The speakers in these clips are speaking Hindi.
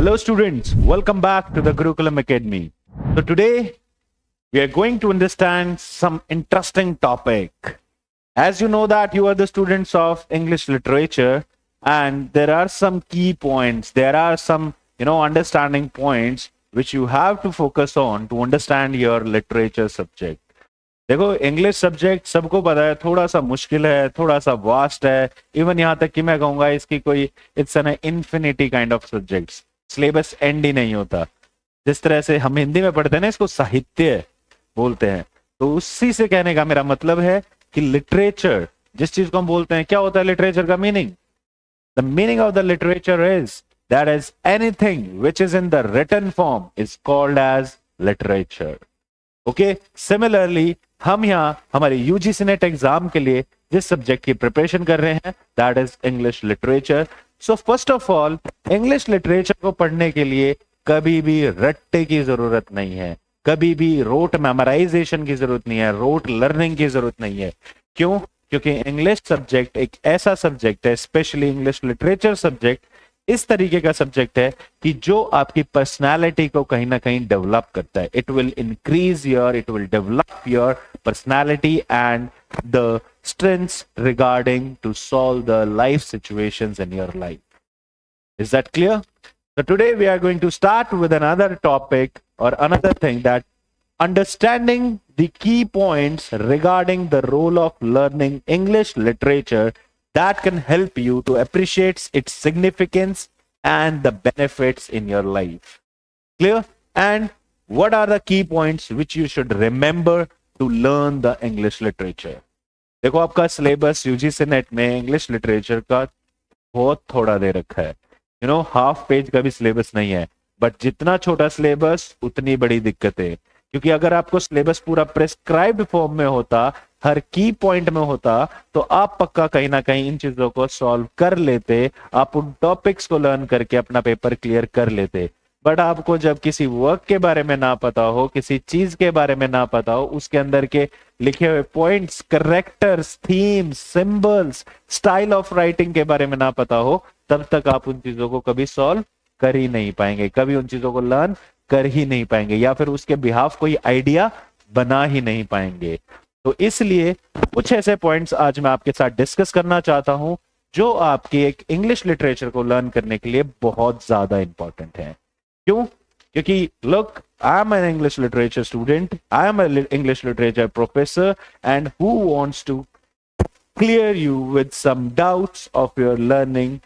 Hello students, welcome back to the Gurukulam Academy. So today we are going to understand some interesting topic. As you know that you are the students of English literature and there are some key points, there are some understanding points which you have to focus on to understand your literature subject. देखो इंग्लिश सब्जेक्ट सबको पता है, थोड़ा सा मुश्किल है, थोड़ा सा वास्ट है, इवन यहाँ तक कि मैं कहूंगा इसकी कोई it's an infinity kind of subjects, syllabus and he नहीं होता। जिस तरह से हम हिंदी में पढ़ते हैं ना, इसको साहित्य बोलते हैं, तो उसी से कहने का मेरा मतलब है कि लिटरेचर जिस चीज को हम बोलते हैं, क्या होता है लिटरेचर का meaning? The meaning of the literature is that is anything which is in the written form is called as literature. Okay, similarly हम यहाँ हमारे यूजीसी नेट एग्जाम के लिए जिस सब्जेक्ट की प्रिपरेशन कर रहे हैं that is English literature. So first of all English literature को पढ़ने के लिए कभी भी रट्टे की जरूरत नहीं है, कभी भी रोट मेमोराइजेशन की जरूरत नहीं है, रोट लर्निंग की जरूरत नहीं है। क्यों? क्योंकि इंग्लिश सब्जेक्ट एक ऐसा सब्जेक्ट है, स्पेशली इंग्लिश लिटरेचर सब्जेक्ट इस तरीके का सब्जेक्ट है कि जो आपकी पर्सनालिटी को कहीं ना कहीं डेवलप करता है। It will increase your, it will develop your personality and the strengths regarding to solve the life situations in your life. Is that clear? So today we are going to start with another topic or another thing, that understanding the key points regarding the role of learning English literature that can help you to appreciate its significance and the benefits in your life. Clear? And what are the key points which you should remember to learn the English literature? देखो आपका सिलेबस यूजीसी नेट में इंग्लिश लिटरेचर का बहुत थोड़ा दे रखा है, हाफ पेज का भी सिलेबस नहीं है, बट जितना छोटा सिलेबस उतनी बड़ी दिक्कतें। क्योंकि अगर आपको सिलेबस पूरा प्रेस्क्राइब्ड फॉर्म में होता, हर की पॉइंट में होता, तो आप पक्का कहीं ना कहीं इन चीजों को सॉल्व कर लेते, आप उन टॉपिक्स को लर्न करके अपना पेपर क्लियर कर लेते। बट आपको जब किसी वर्क के बारे में ना पता हो, किसी चीज के बारे में ना पता हो, उसके अंदर के लिखे हुए points, characters, themes, symbols, style of writing के बारे में ना पता हो, तब तक आप उन चीजों को कभी सॉल्व कर ही नहीं पाएंगे, कभी उन चीजों को लर्न कर ही नहीं पाएंगे, या फिर उसके बिहाफ कोई आइडिया बना ही नहीं पाएंगे। तो इसलिए कुछ ऐसे पॉइंट्स आज मैं आपके साथ डिस्कस करना चाहता हूं जो आपके एक इंग्लिश लिटरेचर को लर्न करने के लिए बहुत ज्यादा इंपॉर्टेंट है। क्यों? क्योंकि look, I am an English literature student, I am an English literature professor and who wants to clear you with some doubts of your learning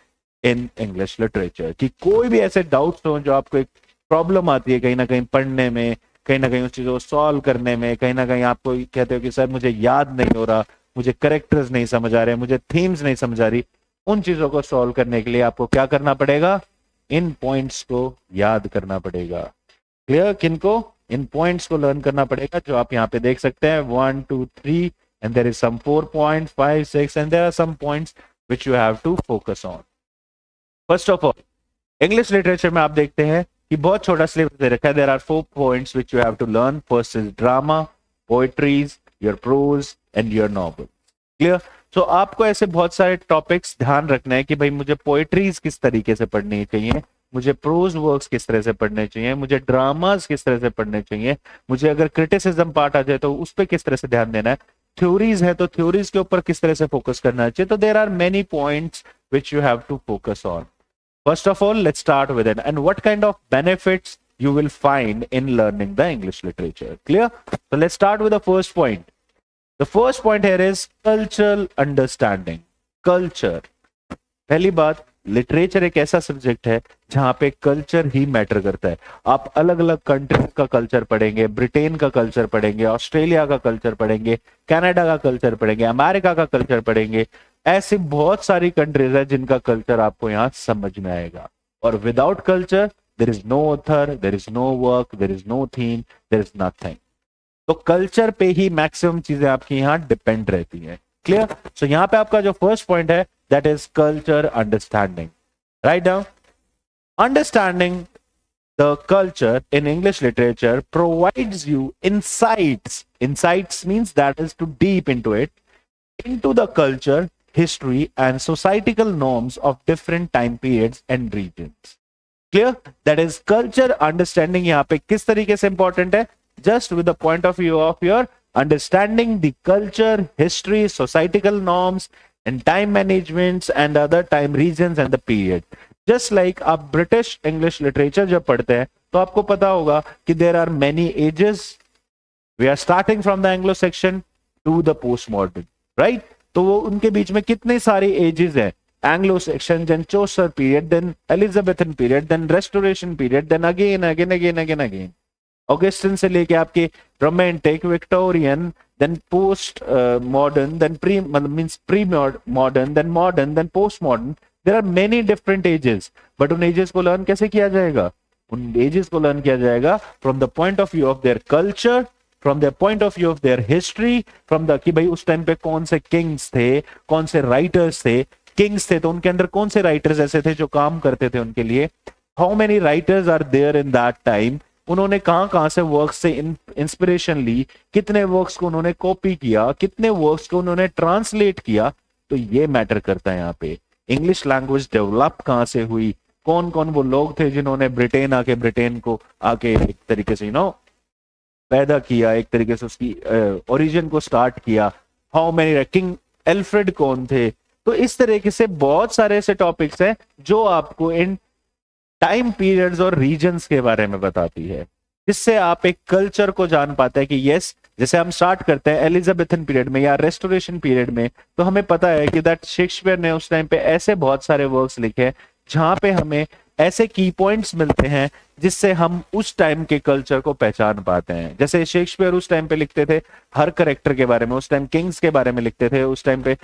in English literature. कि कोई भी ऐसे डाउट्स हो जो आपको एक प्रॉब्लम आती है कहीं ना कहीं पढ़ने में, कहीं ना कहीं उस चीजों को सॉल्व करने में, कहीं ना कहीं आपको कहते हो कि सर मुझे याद नहीं हो रहा, मुझे करेक्टर्स नहीं समझ आ रहे, मुझे थीम्स नहीं समझ आ रही, उन चीजों को सॉल्व करने के लिए आपको क्या करना पड़ेगा? इन पॉइंट्स को याद करना पड़ेगा। क्लियर? किनको? इन पॉइंट्स को लर्न करना पड़ेगा जो आप यहाँ पे देख सकते हैं 1 2 3 and there is some 4 point 5 6 and there are some points which you have to focus on. First of all English literature में आप देखते हैं कि बहुत छोटा सिलेबस दे रखा है। There are 4 points which you have to learn. First is drama, poetries, your prose and your novel. Clear? So आपको ऐसे बहुत सारे टॉपिक्स ध्यान रखना है कि भाई मुझे पोएट्रीज किस तरीके से पढ़नी चाहिए, मुझे प्रोज वर्क्स किस तरह से पढ़ने चाहिए, मुझे ड्रामास किस तरह से पढ़ने चाहिए, मुझे अगर क्रिटिसिज्म पार्ट आ जाए तो उस पर किस तरह से ध्यान देना है, थ्योरीज है तो थ्योरीज के ऊपर किस तरह से फोकस करना चाहिए। तो there are many points which you have to focus on. First of all, let's start with it. And what kind of benefits you will find in learning the English literature? Clear? So let's start with the first point. The first point here is cultural understanding. Culture. पहली बात, लिटरेचर एक ऐसा सब्जेक्ट है जहां पे कल्चर ही मैटर करता है। आप अलग अलग कंट्रीज का कल्चर पढ़ेंगे, ब्रिटेन का कल्चर पढ़ेंगे, ऑस्ट्रेलिया का कल्चर पढ़ेंगे, कनाडा का कल्चर पढ़ेंगे, अमेरिका का कल्चर पढ़ेंगे। ऐसी बहुत सारी कंट्रीज है जिनका कल्चर आपको यहाँ समझ में आएगा। और without culture there is no author, there is no work, there is no theme, there is nothing. तो कल्चर पे ही मैक्सिमम चीजें आपकी यहाँ डिपेंड रहती हैं। क्लियर? सो यहाँ पे आपका जो फर्स्ट पॉइंट है that is culture understanding. Write down. Understanding the culture in English literature provides you insights. Insights means that is to deep into it, into the culture, history and societal norms of different time periods and regions. Clear? That is culture understanding यहाँ पे किस तरीके से इंपॉर्टेंट है, just with the point of view of your understanding the culture, history, societical norms and time managements and other time regions and the period. Just like आप ब्रिटिश इंग्लिश लिटरेचर जब पढ़ते हैं तो आपको पता होगा कि there are many ages, we are starting from the Anglo section to the post modern, right? तो वो उनके बीच में कितने सारे एजेस हैं, Anglo section, then Chaucer period, then Elizabethan period, then restoration period, then again again again again again Augustine से लेके आपके romantic, Victorian, then post modern, then pre means pre modern, then post modern. There are many different ages, but उन एजेस को लर्न कैसे किया जाएगा? उन एजेस को लर्न किया जाएगा from the point of view of their culture, from the point of view of there history, from the कि भाई उस टाइम पे कौन से किंग्स थे, कौन से राइटर्स थे। किंग्स थे तो उनके अंदर कौन से राइटर्स ऐसे थे जो काम करते थे उनके लिए, how many writers are there in that time, उन्होंने कहां कहां से वर्क्स से इंस्पिरेशन ली, कितने वर्क्स को उन्होंने कॉपी किया, कितने वर्क्स को उन्होंने ट्रांसलेट किया। तो ये मैटर करता है यहाँ पे। इंग्लिश लैंग्वेज डेवलप कहां से हुई, कौन कौन वो लोग थे जिन्होंने ब्रिटेन को आके एक तरीके से पैदा किया, एक तरीके से उसकी ओरिजिन को स्टार्ट किया। हाउ मेनी किंग एल्फ्रेड कौन थे। तो इस तरीके से बहुत सारे ऐसे टॉपिक्स हैं जो आपको इन टाइम पीरियड्स और रीजन्स के बारे में बताती है, जिससे आप एक कल्चर को जान पाते हैं कि यस, जैसे हम स्टार्ट करते हैं एलिजाबेथन पीरियड में या रेस्टोरेशन पीरियड में, तो हमें पता है कि दैट शेक्सपियर ने उस टाइम पे ऐसे बहुत सारे वर्क्स लिखे जहां पे हमें ऐसे की पॉइंट्स मिलते हैं जिससे हम उस टाइम के कल्चर को पहचान पाते हैं। जैसे शेक्सपियर उस टाइम पे लिखते थे हर करेक्टर के बारे में, उस टाइम किंग्स के बारे में लिखते थे, उस टाइम पे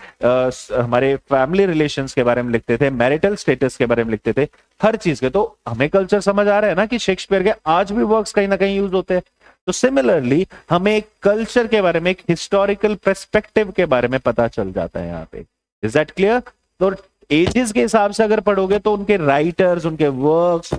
हमारे फैमिली रिलेशंस के बारे में लिखते थे, मैरिटल स्टेटस के बारे में लिखते थे, हर चीज के। तो हमें कल्चर समझ आ रहा है ना कि शेक्सपियर के आज भी वर्क्स कहीं ना कहीं यूज होते हैं। तो सिमिलरली हमें एक कल्चर के बारे में, एक हिस्टोरिकल पर्सपेक्टिव के बारे में पता चल जाता है यहाँ पे। Is that clear? तो एजेस के हिसाब से अगर पढ़ोगे तो उनके राइटर्स, उनके वर्क्स,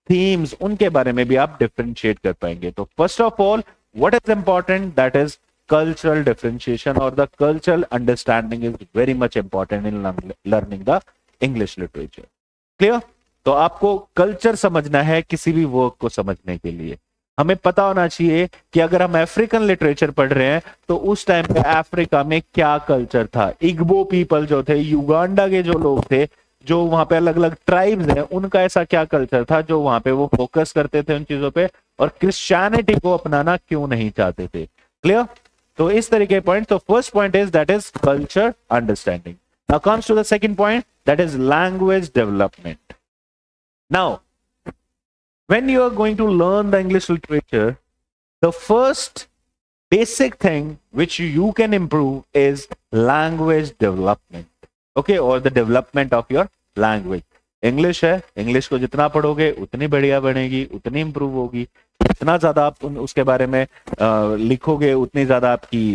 थीम्स, उनके बारे में भी आप डिफरेंशिएट कर पाएंगे। तो first of all what is important, that is cultural differentiation or the cultural understanding is very much important in learning the English literature. Clear? तो आपको कल्चर समझना है किसी भी वर्क को समझने के लिए। हमें पता होना चाहिए कि अगर हम अफ्रीकन लिटरेचर पढ़ रहे हैं तो उस टाइम पे अफ्रीका में क्या कल्चर था। इग्बो पीपल जो थे, युगांडा के जो लोग थे, जो वहां पे अलग अलग ट्राइब्स हैं, उनका ऐसा क्या कल्चर था जो वहां पे वो फोकस करते थे उन चीजों पे, और क्रिश्चियनिटी को अपनाना क्यों नहीं चाहते थे। क्लियर? तो इस तरीके के पॉइंट। तो first point is that is culture understanding. Now comes to the second point, that is language development. Now when you are going to learn the English literature, the first basic thing which you can improve is language development, okay, or the development of your language. English है, इंग्लिश को जितना पढ़ोगे उतनी बढ़िया बनेगी, उतनी इंप्रूव होगी। जितना ज्यादा आप उसके बारे में लिखोगे उतनी ज्यादा आपकी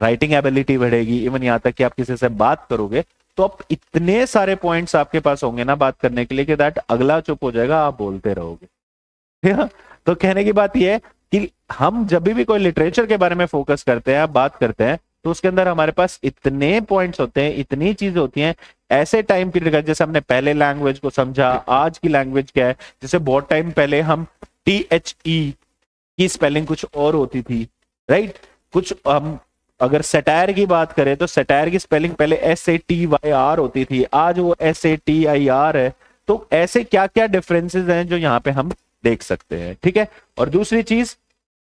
राइटिंग एबिलिटी बढ़ेगी। इवन यहाँ तक कि आप किसी से बात करोगे तो आप इतने सारे पॉइंट्स आपके पास होंगे ना बात करने के लिए कि दैट अगला चुप हो जाएगा, आप बोलते रहोगे। तो कहने की बात यह है कि हम जब भी कोई लिटरेचर के बारे में फोकस करते हैं, बात करते हैं, तो उसके अंदर हमारे पास इतने पॉइंट्स होते हैं, इतनी चीजें होती हैं। ऐसे टाइम पीरियड का, जैसे हमने पहले लैंग्वेज को समझा, आज की लैंग्वेज क्या है। जैसे बहुत टाइम पहले हम THE की स्पेलिंग कुछ और होती थी, राइट? कुछ हम अगर सटायर की बात करें तो सटायर की स्पेलिंग पहले SATYR होती थी, आज वो SATIR है। तो ऐसे क्या क्या डिफरेंसेस हैं जो यहाँ पे हम देख सकते हैं, ठीक है। और दूसरी चीज,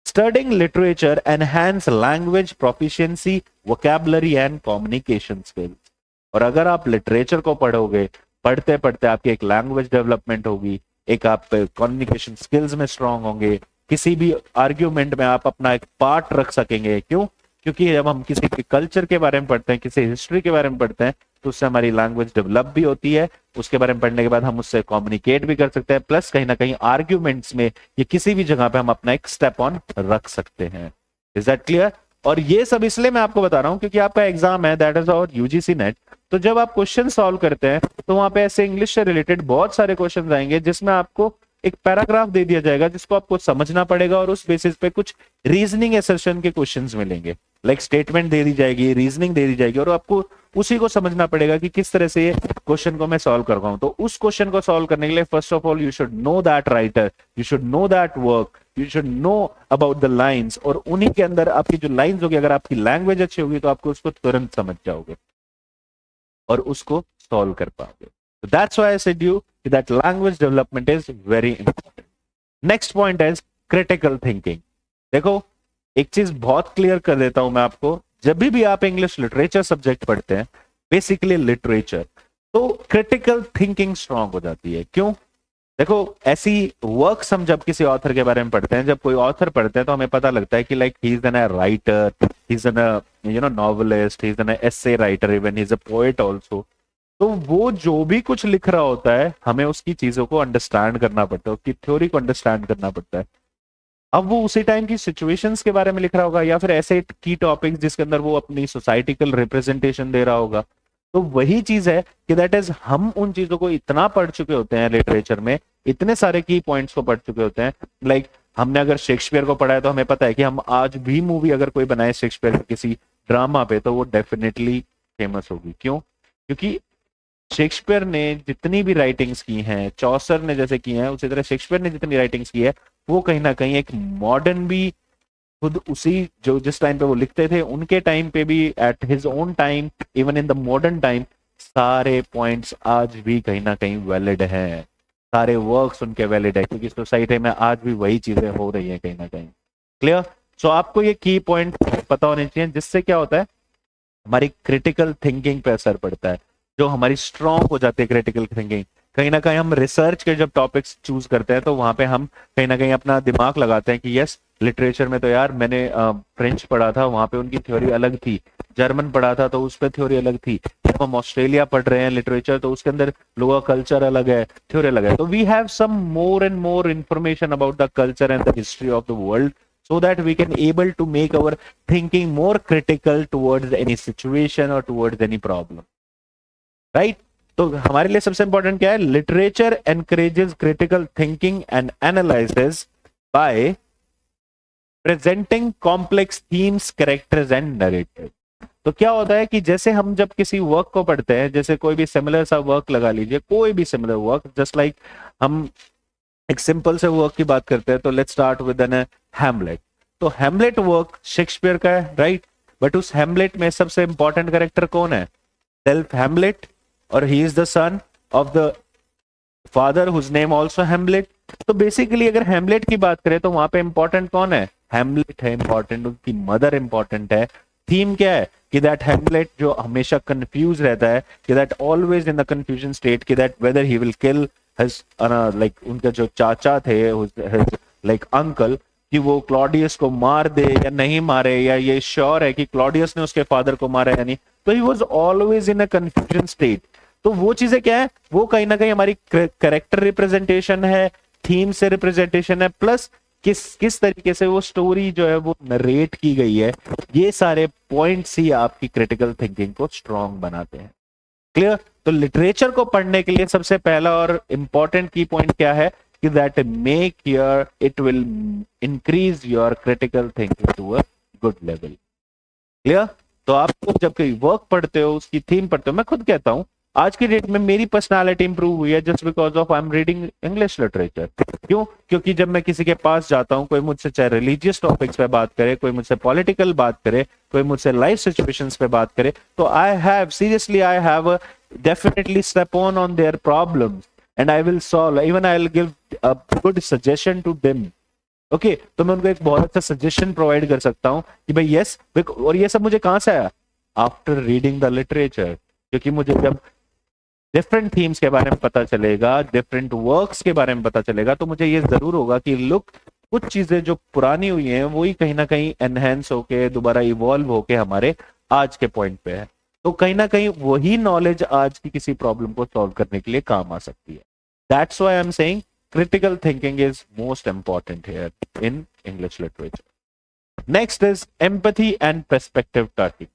studying literature enhance language proficiency, vocabulary and communication skills. और अगर आप लिटरेचर को पढ़ोगे, पढ़ते पढ़ते आपकी एक लैंग्वेज डेवलपमेंट होगी, एक आप कम्युनिकेशन स्किल्स में स्ट्रांग होंगे, किसी भी आर्ग्यूमेंट में आप अपना एक पार्ट रख सकेंगे। क्यों? क्योंकि जब हम किसी के कल्चर के बारे में पढ़ते हैं, किसी हिस्ट्री के बारे में पढ़ते हैं, तो उससे हमारी लैंग्वेज डेवलप भी होती है। उसके बारे में पढ़ने के बाद हम उससे कम्युनिकेट भी कर सकते हैं, प्लस कहीं ना कहीं आर्ग्यूमेंट्स में या किसी भी जगह पे हम अपना एक स्टेप ऑन रख सकते हैं। Is that clear? और ये सब इसलिए मैं आपको बता रहा हूं क्योंकि आपका एग्जाम है, दैट इज और UGC नेट। तो जब आप क्वेश्चन सॉल्व करते हैं तो वहां पे ऐसे इंग्लिश से रिलेटेड बहुत सारे क्वेश्चन आएंगे जिसमें आपको एक पैराग्राफ दे दिया जाएगा जिसको आपको समझना पड़ेगा, और उस बेसिस पे कुछ रीजनिंग एसर्शन के क्वेश्चंस मिलेंगे। लाइक स्टेटमेंट दे दी जाएगी, रीजनिंग दे दी जाएगी, और आपको उसी को समझना पड़ेगा कि किस तरह से ये क्वेश्चन को मैं सॉल्व कर रहा हूं। तो उस क्वेश्चन को सॉल्व करने के लिए first of all you should know that writer, you should know that work, you should know about the lines, और उन्हीं के अंदर आपकी जो लाइंस होगी, अगर आपकी लैंग्वेज अच्छी होगी तो आपको उसको तुरंत समझ जाओगे और उसको सॉल्व कर पाओगे। So that's why I said you that language development is very important. Next point is critical thinking. देखो, एक चीज बहुत क्लियर कर देता हूं मैं आपको, जब भी आप इंग्लिश लिटरेचर सब्जेक्ट पढ़ते हैं, बेसिकली लिटरेचर, तो क्रिटिकल थिंकिंग स्ट्रांग हो जाती है। क्यों? देखो, ऐसी वर्क्स हम जब किसी ऑथर के बारे में पढ़ते हैं, जब कोई ऑथर पढ़ते हैं तो हमें पता लगता है कि like he is an a writer, he is an a novelist, he is an essay writer, even he is a poet also. तो वो जो भी कुछ लिख रहा होता है, हमें उसकी चीजों को अंडरस्टैंड करना पड़ता है, उसकी थ्योरी को अंडरस्टैंड करना पड़ता है। अब वो उसी टाइम की सिचुएशंस के बारे में लिख रहा होगा, या फिर ऐसे की टॉपिक्स जिसके अंदर वो अपनी सोसाइटिकल रिप्रेजेंटेशन दे रहा होगा। तो वही चीज है कि दैट इज, हम उन चीजों को इतना पढ़ चुके होते हैं लिटरेचर में, इतने सारे की पॉइंट्स को पढ़ चुके होते हैं। लाइक हमने अगर शेक्सपियर को पढ़ा है तो हमें पता है कि हम आज भी मूवी अगर कोई बनाए शेक्सपियर किसी ड्रामा पे, तो वो डेफिनेटली फेमस होगी। क्यों? क्योंकि शेक्सपियर ने जितनी भी राइटिंग्स की हैं, चौसर ने जैसे की हैं, उसी तरह शेक्सपियर ने जितनी राइटिंग्स की है, वो कहीं ना कहीं एक मॉडर्न भी, खुद उसी जो जिस टाइम पे वो लिखते थे उनके टाइम पे भी, at his own time, even in the modern time, सारे पॉइंट्स आज भी कहीं ना कहीं वैलिड हैं, सारे वर्क्स उनके वैलिड है, क्योंकि सोसाइटी में आज भी वही चीजें हो रही हैं कहीं ना कहीं। क्लियर? सो आपको ये की पॉइंट पता होने चाहिए, जिससे क्या होता है, हमारी क्रिटिकल थिंकिंग पे असर पड़ता है, जो हमारी स्ट्रांग हो जाती है क्रिटिकल थिंकिंग। कहीं ना कहीं हम रिसर्च के जब टॉपिक्स चूज करते हैं तो वहां पे हम कहीं ना कहीं अपना दिमाग लगाते हैं कि यस, लिटरेचर में तो यार मैंने फ्रेंच पढ़ा था, वहां पे उनकी थ्योरी अलग थी, जर्मन पढ़ा था तो उस पर थ्योरी अलग थी, जब हम ऑस्ट्रेलिया पढ़ रहे हैं लिटरेचर तो उसके अंदर लोगों का कल्चर अलग है, थ्योरी अलग है। तो we have some more and more information about the culture and the history of the world, so that we can able to make our thinking more critical towards any situation or towards any problem, right? तो हमारे लिए सबसे इंपॉर्टेंट क्या है? Literature encourages critical thinking and analysis bye presenting complex themes, characters and narrative. तो क्या होता है कि जैसे हम जब किसी वर्क को पढ़ते हैं, जैसे कोई भी सिमिलर सा वर्क लगा लीजिए, कोई भी सिमिलर वर्क, जस्ट लाइक हम एक सिंपल से वर्क की बात करते हैं, तो let's start with an Hamlet. तो हैमलेट वर्क शेक्सपियर का है, राइट? बट उस हैमलेट में सबसे इंपॉर्टेंट कैरेक्टर कौन है? सेल्फ हैमलेट, और he is the son of the father whose name also Hamlet. तो बेसिकली अगर हैमलेट की बात करें तो वहां पे इंपॉर्टेंट कौन है? हैमलेट है इंपॉर्टेंट, उनकी मदर इंपॉर्टेंट है। थीम क्या है? कि दैट हैमलेट जो हमेशा कंफ्यूज रहता है, कि that always in the confusion state, कि that whether he will kill his like उनके जो चाचा थे, लाइक अंकल, कि वो क्लॉडियस को मार दे या नहीं मारे, या ये श्योर है कि क्लॉडियस ने उसके फादर को मारा या नहीं। तो he was always in a confusion state. तो वो चीजें क्या है? वो कहीं ना कहीं हमारी कैरेक्टर रिप्रेजेंटेशन है, थीम से रिप्रेजेंटेशन है, प्लस किस तरीके से वो स्टोरी जो है वो नरेट की गई है। ये सारे पॉइंट्स ही आपकी क्रिटिकल थिंकिंग को स्ट्रांग बनाते हैं। क्लियर? तो लिटरेचर को पढ़ने के लिए सबसे पहला और इंपॉर्टेंट की पॉइंट क्या है? कि that make your, it will increase your critical thinking to a good level. Clear? तो आपको जब कोई वर्क पढ़ते हो, उसकी थीम पढ़ते हो, मैं खुद कहता हूं आज की डेट में मेरी पर्सनालिटी इंप्रूव हुई है just because of I am reading English literature. क्यों? क्योंकि जब मैं किसी के पास जाता हूं, कोई मुझसे चाहे रिलीजियस टॉपिक्स पे बात करे, कोई मुझसे पॉलिटिकल बात करे, कोई मुझसे लाइफ सिचुएशंस पे बात करे, तो I have seriously, I have definitely step on their problems and I will solve, even I will give a good suggestion to them. Okay, तो मैं उनको एक बहुत अच्छा सजेशन प्रोवाइड कर सकता हूं कि भाई यस, और ये सब मुझे कहां से आया? After reading the literature. क्योंकि मुझे जब डिफरेंट थीम्स के बारे में पता चलेगा, डिफरेंट वर्क्स के बारे में पता चलेगा, तो मुझे ये जरूर होगा कि लुक, कुछ चीजें जो पुरानी हुई हैं वही कहीं ना कहीं एनहेंस होके, दोबारा इवॉल्व होके हमारे आज के पॉइंट पे है। तो कहीं ना कहीं वही नॉलेज आज की किसी प्रॉब्लम को सॉल्व करने के लिए काम आ सकती है। That's why I am saying critical thinking is most important here in English literature. Next is empathy and perspective taking.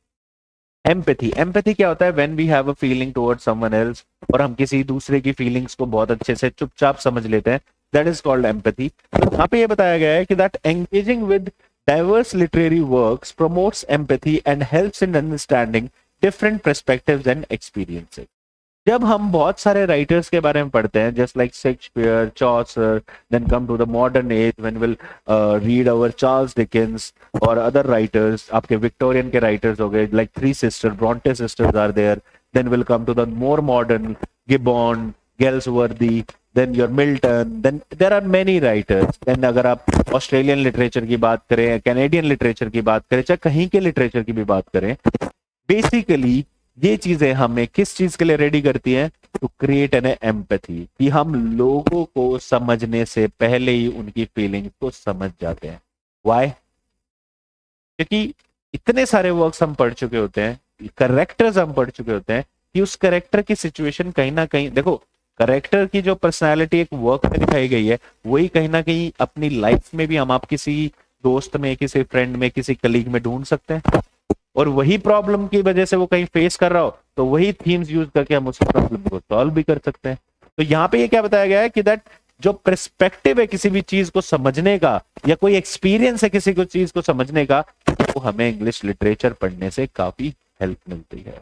Empathy क्या होता है? When we have a feeling towards someone else, और हम किसी दूसरे की फीलिंग्स को बहुत अच्छे से चुपचाप समझ लेते हैं, that is called empathy. तो यहाँ पे ये बताया गया है कि that engaging with diverse literary works promotes empathy and helps in understanding different perspectives and experiences. जब हम बहुत सारे राइटर्स के बारे में पढ़ते हैं, just like Shakespeare, Chaucer, then come to the modern age when will read our Charles Dickens और अदर राइटर्स, आपके विक्टोरियन के राइटर्स हो गए like three sister, Bronte sisters are there, then will come to the more modern, Gibbon, Galsworthy, then your Milton, then there are many writers. then अगर आप ऑस्ट्रेलियन लिटरेचर की बात करें, कैनेडियन लिटरेचर की बात करें, चाहे कहीं के लिटरेचर की भी बात करें, बेसिकली ये चीजें हमें किस चीज के लिए रेडी करती हैं? टू क्रिएट एन एम्पैथी, कि हम लोगों को समझने से पहले ही उनकी फीलिंग्स को समझ जाते हैं. व्हाई? क्योंकि इतने सारे वर्क्स हम पढ़ चुके होते हैं, करेक्टर्स हम पढ़ चुके होते हैं, कि उस करेक्टर की सिचुएशन कहीं ना कहीं, देखो करेक्टर की जो पर्सनालिटी एक वर्क में दिखाई गई है, वही कहीं ना कहीं अपनी लाइफ में भी हम आप किसी दोस्त में, किसी फ्रेंड में, किसी कलीग में ढूंढ सकते हैं. और वही प्रॉब्लम की वजह से वो कहीं फेस कर रहा हो, तो वही थीम्स यूज करके हम उस प्रॉब्लम को सॉल्व भी कर सकते हैं. तो यहाँ पे ये क्या बताया गया है कि दैट जो पर्सपेक्टिव है किसी भी चीज को समझने का, या कोई एक्सपीरियंस है किसी को चीज को समझने का, वो हमें इंग्लिश लिटरेचर पढ़ने से काफी हेल्प मिलती है.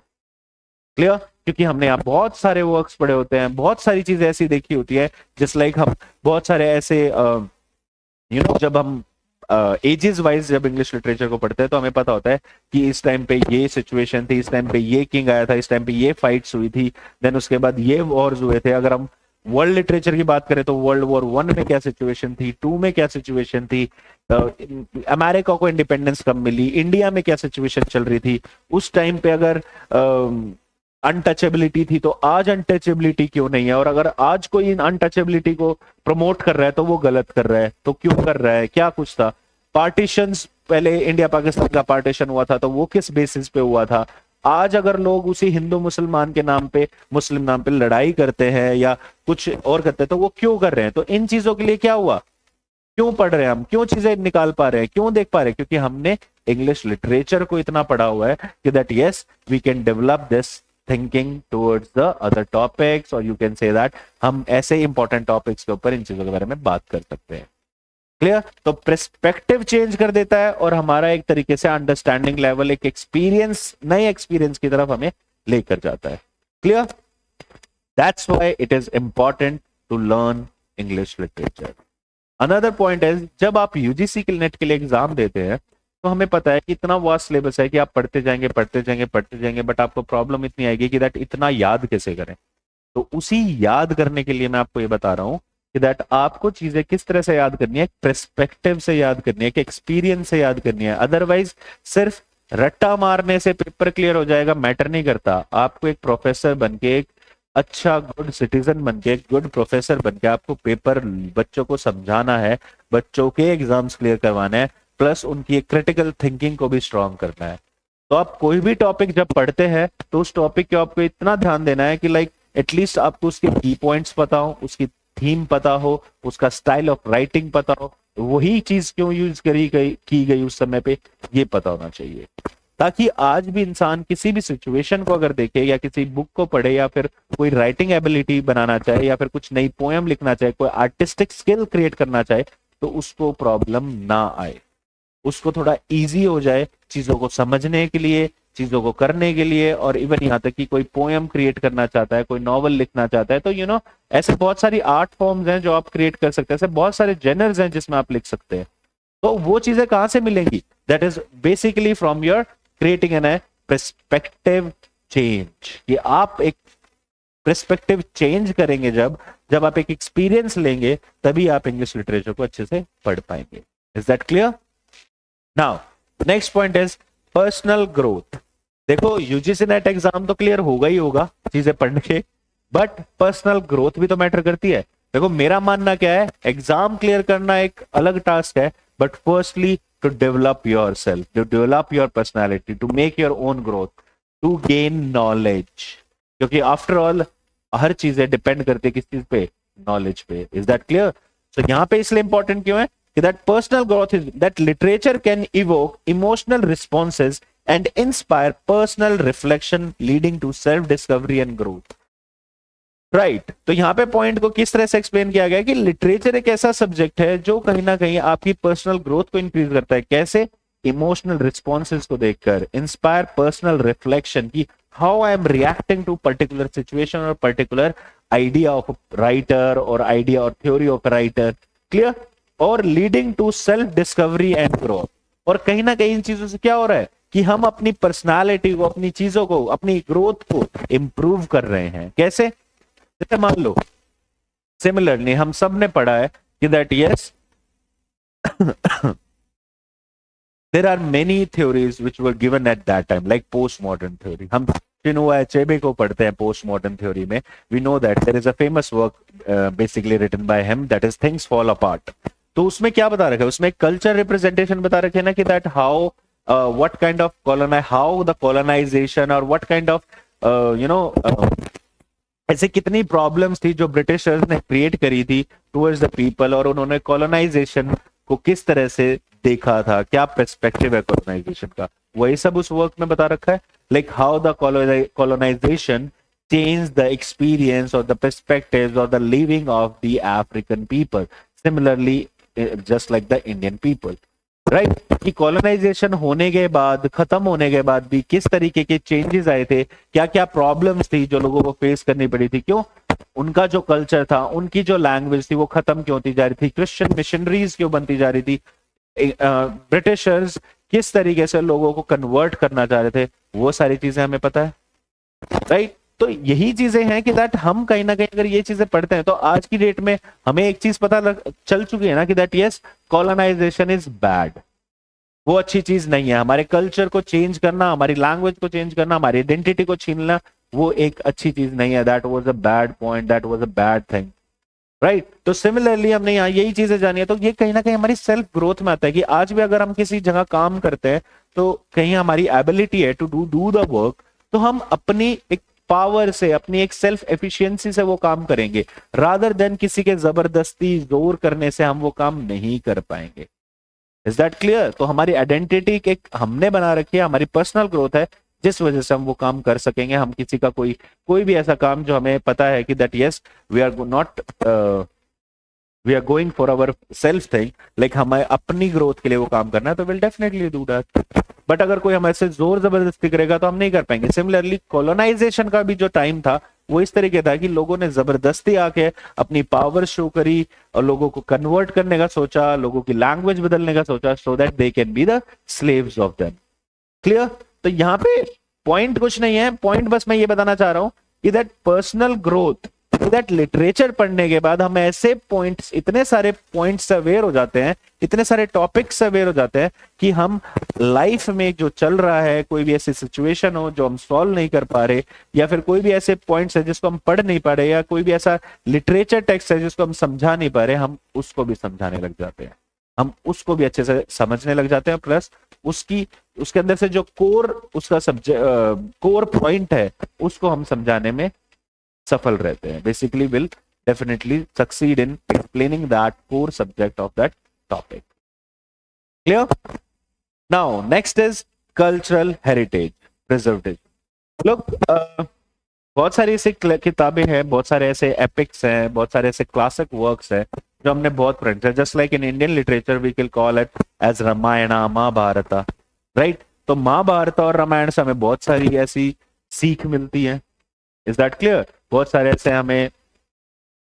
क्लियर? क्योंकि हमने यहाँ बहुत सारे वर्क्स पढ़े होते हैं, बहुत सारी चीजें ऐसी देखी होती है, जस्ट लाइक हम बहुत सारे ऐसे जब हम एजेस वाइज जब इंग्लिश लिटरेचर को पढ़ते हैं, तो हमें पता होता है कि इस टाइम पे ये सिचुएशन थी, इस टाइम पे ये किंग आया था, इस टाइम पे ये फाइट्स हुई थी, देन उसके बाद ये वॉर्स हुए थे. अगर हम वर्ल्ड लिटरेचर की बात करें तो वर्ल्ड वॉर 1 में क्या सिचुएशन थी, 2 में क्या सिचुएशन थी, अमेरिका को इंडिपेंडेंस कब मिली, इंडिया में क्या सिचुएशन चल रही थी उस टाइम पे. अगर अनटचेबिलिटी थी तो आज अनटचेबिलिटी क्यों नहीं है, और अगर आज कोई इन अनटचेबिलिटी को प्रमोट कर रहा है तो वो गलत कर रहा है, तो क्यों कर रहा है, क्या कुछ था. पार्टीशंस, पहले इंडिया पाकिस्तान का पार्टीशन हुआ था तो वो किस बेसिस पे हुआ था. आज अगर लोग उसी हिंदू मुसलमान के नाम पे, मुस्लिम नाम पे लड़ाई करते हैं या कुछ और करते हैं, तो वो क्यों कर रहे हैं. तो इन चीजों के लिए क्या हुआ, क्यों पढ़ रहे हैं हम, क्यों चीजें निकाल पा रहे हैं, क्यों देख पा रहे हैं? क्योंकि हमने इंग्लिश लिटरेचर को इतना पढ़ा हुआ है कि that yes we can develop this thinking towards the other topics, और यू कैन से दैट हम ऐसे इंपॉर्टेंट टॉपिक्स के ऊपर इन चीजों के बारे में बात कर सकते हैं. क्लियर? तो पर्सपेक्टिव चेंज कर देता है और हमारा एक तरीके से अंडरस्टैंडिंग लेवल, एक एक्सपीरियंस, नए एक्सपीरियंस की तरफ हमें लेकर जाता है. Clear? That's why it is important to learn English literature. Another point है, जब आप यूजीसी के नेट के लिए एग्जाम देते हैं, तो हमें पता है कि इतना वास्ट सिलेबस है कि आप पढ़ते जाएंगे पढ़ते जाएंगे पढ़ते जाएंगे, बट आपको प्रॉब्लम इतनी आएगी कि दैट इतना याद कैसे करें. तो उसी याद करने के लिए मैं आपको ये बता रहा हूं कि दैट आपको चीजें किस तरह से याद करनी है, पर्सपेक्टिव से याद करनी है, कि एक्सपीरियंस से याद करनी है. अदरवाइज सिर्फ रट्टा मारने से पेपर क्लियर हो जाएगा, मैटर नहीं करता. आपको एक प्रोफेसर बन के, एक अच्छा गुड सिटीजन बन के, एक गुड प्रोफेसर बन के आपको पेपर बच्चों को समझाना है, बच्चों के एग्जाम्स क्लियर करवाना है, प्लस उनकी क्रिटिकल थिंकिंग को भी स्ट्रॉन्ग करना है. तो आप कोई भी टॉपिक जब पढ़ते हैं तो उस टॉपिक के आपको इतना ध्यान देना है कि लाइक एटलीस्ट आपको उसके की पॉइंट्स पता हो, उसकी थीम पता हो, उसका स्टाइल ऑफ राइटिंग पता हो, वही चीज क्यों यूज की गई उस समय पे, ये पता होना चाहिए. ताकि आज भी इंसान किसी भी सिचुएशन को अगर देखे, या किसी बुक को पढ़े, या फिर कोई राइटिंग एबिलिटी बनाना चाहे, या फिर कुछ नई पोएम लिखना चाहे, कोई आर्टिस्टिक स्किल क्रिएट करना चाहे, तो उसको प्रॉब्लम ना आए, उसको थोड़ा इजी हो जाए चीजों को समझने के लिए, चीजों को करने के लिए. और इवन यहाँ तक कि कोई पोएम क्रिएट करना चाहता है, कोई नॉवल लिखना चाहता है, तो ऐसे बहुत सारी आर्ट फॉर्म्स हैं जो आप क्रिएट कर सकते हैं, ऐसे बहुत सारे जेनर्स हैं जिसमें आप लिख सकते हैं. तो वो चीजें कहां से मिलेंगी? That is basically from your creating an perspective change. कि आप एक पर्सपेक्टिव चेंज करेंगे, जब आप एक एक्सपीरियंस लेंगे, तभी आप इंग्लिश लिटरेचर को अच्छे से पढ़ पाएंगे. Is that clear? Now next point is personal growth. देखो यूजीसी नेट एग्जाम तो क्लियर होगा ही होगा चीजें पढ़ने के, बट पर्सनल ग्रोथ भी तो मैटर करती है. देखो मेरा मानना क्या है, एग्जाम क्लियर करना एक अलग टास्क है, but firstly to develop your self, to develop your personality, to make your own growth, to gain knowledge. क्योंकि आफ्टर ऑल हर चीजें डिपेंड करती है किस चीज पे, नॉलेज पे. Is that clear? सो यहाँ पे इसलिए इंपॉर्टेंट क्यों है कि that personal growth is that literature can evoke emotional responses and inspire personal reflection leading to self discovery and growth. Right? तो यहाँ पे पॉइंट को किस तरह से एक्सप्लेन किया गया कि लिटरेचर एक ऐसा सब्जेक्ट है जो कहीं ना कहीं आपकी पर्सनल ग्रोथ को इंक्रीज करता है. कैसे? इमोशनल रिस्पॉन्सेज को देखकर, इंस्पायर पर्सनल रिफ्लेक्शन की how I am reacting to particular situation और पर्टिकुलर आइडिया ऑफ राइटर और आइडिया और थ्योरी ऑफ राइटर, क्लियर, और leading to self discovery and growth. और कहीं ना कहीं इन चीजों से क्या हो रहा है कि हम अपनी पर्सनालिटी को, अपनी चीजों को, अपनी ग्रोथ को इंप्रूव कर रहे हैं। कैसे? जैसे मान लो सिमिलरली हम सब ने पढ़ा है कि that yes there are many theories which were given at that time like postmodern theory। हम चिनुआ अचेबे को पढ़ते हैं postmodern theory में। we know that there is a famous work basically written by him that is things fall apart। तो उसमें क्या बता रखा है? उसमें कल्चर रिप्रेजेंटेशन बता रखे है ना कि that how what kind of how the colonization or what kind of ऐसे कितनी प्रॉब्लम्स थी जो ब्रिटिशर्स ने क्रिएट करी थी टुवर्ड्स द पीपल, और उन्होंने कॉलोनाइजेशन को किस तरह से देखा था, क्या पर्सपेक्टिव है कॉलोनाइजेशन का, वही सब उस वर्क में बता रखा है। Like how the colonization change the experience और द पर्सपेक्टिव्स और the living of the African people, similarly just like the Indian people, right. कि कॉलोनाइजेशन होने के बाद, खत्म होने के बाद भी किस तरीके के चेंजेस आए थे, क्या क्या प्रॉब्लम्स थी जो लोगों को फेस करनी पड़ी थी, क्यों उनका जो कल्चर था, उनकी जो लैंग्वेज थी वो खत्म क्यों होती जा रही थी, क्रिश्चियन मिशनरीज क्यों बनती जा रही थी, ब्रिटिशर्स किस तरीके से लोगों को कन्वर्ट करना चाह रहे थे, वो सारी चीजें हमें पता है, राइट। तो यही चीजें हैं कि दैट हम कहीं ना कहीं अगर ये चीजें पढ़ते हैं तो आज की डेट में हमें एक चीज चल चुकी है ना कि that yes colonization is bad, वो अच्छी चीज नहीं है। हमारे कल्चर को चेंज करना, हमारी लैंग्वेज को चेंज करना, हमारी आइडेंटिटी को छीनना, वो एक अच्छी चीज नहीं है। That was a bad point, that was a bad thing, right. तो सिमिलरली हमने यहाँ यही चीजें जानी है, तो ये कहीं ना कहीं हमारी सेल्फ ग्रोथ में आता है कि आज भी अगर हम किसी जगह काम करते हैं तो कहीं हमारी एबिलिटी है टू डू द वर्क, तो हम अपनी एक पावर से, अपनी एक सेल्फ एफिशिएंसी से वो काम करेंगे, रादर देन किसी के जबरदस्ती जोर करने से हम वो काम नहीं कर पाएंगे। Is that clear? तो हमारी आइडेंटिटी एक हमने बना रखी है, हमारी पर्सनल ग्रोथ है, जिस वजह से हम वो काम कर सकेंगे। हम किसी का कोई भी ऐसा काम जो हमें पता है कि that yes we are not we are going for our self thing, like हमें अपनी ग्रोथ के लिए वो काम करना है, तो will definitely do that. But अगर कोई हमारे से जोर जबरदस्ती करेगा तो हम नहीं कर पाएंगे। सिमिलरली कॉलोनाइजेशन का भी जो टाइम था वो इस तरीके था कि लोगों ने जबरदस्ती आके अपनी पावर शो करी और लोगों को कन्वर्ट करने का सोचा, लोगों की लैंग्वेज बदलने का सोचा, so that they can be the slaves of them. Clear? तो यहाँ पे पॉइंट कुछ नहीं है, पॉइंट बस मैं ये बताना चाह रहा हूं कि that personal growth, that literature पढ़ने के बाद हम ऐसे पॉइंट्स, इतने सारे पॉइंट्स अवेयर हो जाते हैं, इतने सारे टॉपिक्स अवेयर हो जाते हैं कि हम लाइफ में जो चल रहा है, कोई भी ऐसी सिचुएशन हो जो हम सॉल्व नहीं कर पा रहे, या फिर कोई भी ऐसे पॉइंट्स है जिसको हम पढ़ नहीं पा रहे, या कोई भी ऐसा लिटरेचर टेक्स्ट है जिसको हम समझा नहीं पा रहे, हम उसको भी समझाने लग जाते हैं, हम उसको भी अच्छे से समझने लग जाते हैं, प्लस उसके अंदर से जो उसका सब्जेक्ट कोर पॉइंट है उसको हम समझाने में सफल रहते हैं। Basically will definitely succeed in explaining that core subject of that topic. Clear? Now next is cultural heritage preservation. लोग बहुत सारी ऐसी किताबें हैं, बहुत सारे ऐसे एपिक्स हैं, बहुत सारे ऐसे क्लासिक वर्क्स हैं जो हमने बहुत पढ़े, just like in Indian literature we can call it as Ramayana, Mahabharata, right. तो महाभारत और रामायण से हमें बहुत सारी ऐसी सीख मिलती है। Is that clear? बहुत सारे ऐसे हमें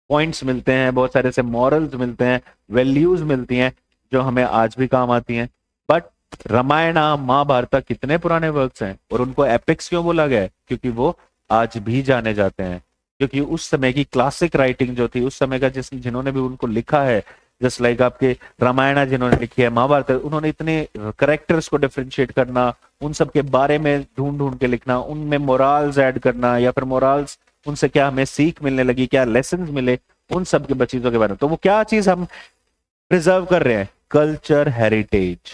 पॉइंट्स मिलते हैं, बहुत सारे ऐसे मॉरल्स मिलते हैं, वैल्यूज मिलती हैं जो हमें आज भी काम आती हैं। बट रामायण, महाभारत कितने पुराने वर्क्स हैं, और उनको एपिक्स क्यों बोला गया है? क्योंकि वो आज भी जाने जाते हैं, क्योंकि उस समय की क्लासिक राइटिंग जो थी, उस समय का जिन्होंने भी उनको लिखा है, जस्ट लाइक आपके रामायण जिन्होंने लिखी है, महाभारत, उन्होंने इतने कैरेक्टर्स को डिफरेंशिएट करना, उन सब के बारे में ढूंढ ढूंढ के लिखना, उनमें मोरल्स ऐड करना, या फिर मोरल्स उनसे क्या हमें सीख मिलने लगी, क्या लेसन्स मिले, उन सब की चीजों के बारे में। तो वो क्या चीज हम प्रिजर्व कर रहे हैं? Culture heritage,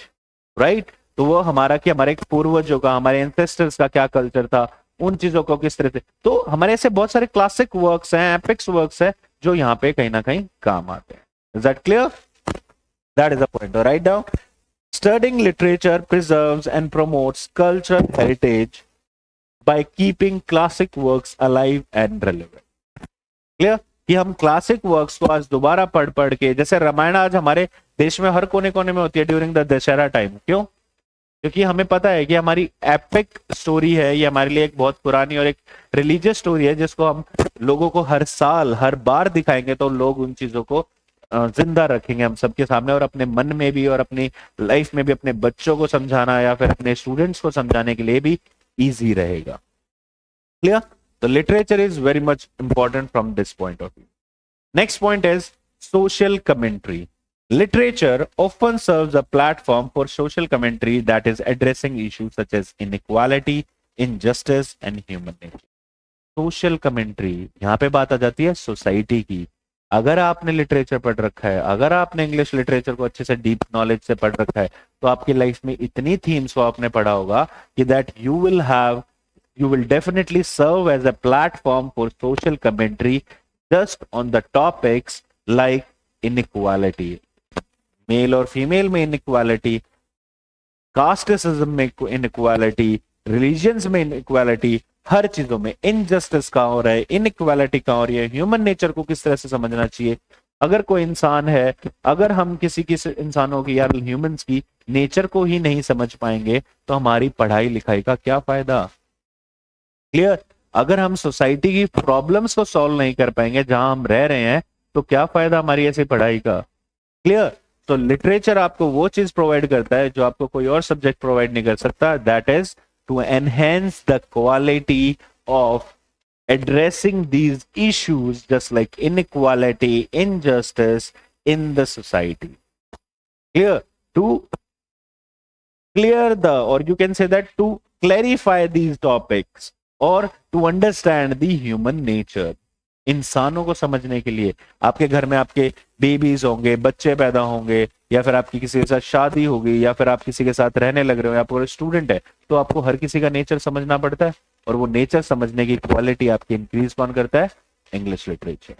right. तो वो हमारा कि हमारे पूर्वजों का, हमारे एंसेस्टर्स का क्या कल्चर था, उन चीजों को किस तरह से, तो हमारे ऐसे बहुत सारे क्लासिक वर्क्स हैं, एपिक्स वर्क्स हैं जो यहाँ पे कहीं ना कहीं काम आते हैं। Is that clear? That is the point. Write down. Studying literature preserves and promotes cultural heritage by keeping classic works alive and relevant. Clear? कि हम क्लासिक वर्क्स को आज दोबारा पढ़ के, जैसे रामायण आज हमारे देश में हर कोने कोने में होती है ड्यूरिंग द दशहरा टाइम। क्यों? क्योंकि हमें पता है कि हमारी एपिक स्टोरी है, ये हमारे लिए एक बहुत पुरानी और एक रिलीजियस स्टोरी है, जिसको हम लोगों को हर साल हर बार दिखाएंगे तो लोग उन चीजों को जिंदा रखेंगे हम सबके सामने, और अपने मन में भी और अपनी लाइफ में भी अपने बच्चों को समझाना या फिर अपने स्टूडेंट्स को समझाने के लिए भी इजी रहेगा। क्लियर? तो literature is very much important from this point of view. Next point is social commentary. Literature often serves a platform for social commentary that is addressing issues such as inequality, injustice, and human nature. Social commentary, यहाँ पे बात आ जाती है सोसाइटी की। अगर आपने लिटरेचर पढ़ रखा है, अगर आपने इंग्लिश लिटरेचर को अच्छे से डीप नॉलेज से पढ़ रखा है, तो आपकी लाइफ में इतनी थीम्स को आपने पढ़ा होगा कि that you will definitely serve as a platform for social commentary just on the topics like inequality, male और फीमेल में इनइक्वालिटी, कास्टिज्म में इनइक्वालिटी, रिलीजियंस में इनइक्वालिटी, हर चीजों में इनजस्टिस कहाँ हो रहा है, इनइक्वालिटी कहाँ हो रही है, ह्यूमन नेचर को किस तरह से समझना चाहिए। अगर कोई इंसान है, अगर हम किसी इंसानों की या ह्यूमंस की नेचर को ही नहीं समझ पाएंगे तो हमारी पढ़ाई लिखाई का क्या फायदा। क्लियर? अगर हम सोसाइटी की प्रॉब्लम्स को सॉल्व नहीं कर पाएंगे जहां हम रह रहे हैं, तो क्या फायदा हमारी ऐसी पढ़ाई का। क्लियर? तो लिटरेचर आपको वो चीज प्रोवाइड करता है जो आपको कोई और सब्जेक्ट प्रोवाइड नहीं कर सकता, that is to enhance the quality of addressing these issues just like inequality, injustice in the society. Clear? To clear the, or you can say that to clarify these topics or to understand the human nature. इंसानों को समझने के लिए, आपके घर में आपके बेबीज होंगे, बच्चे पैदा होंगे, या फिर आपकी किसी के साथ शादी होगी, या फिर आप किसी के साथ रहने लग रहे हो, या पूरे स्टूडेंट है, तो आपको हर किसी का नेचर समझना पड़ता है, और वो नेचर समझने की क्वालिटी आपकी इंक्रीज कौन करता है? English literature.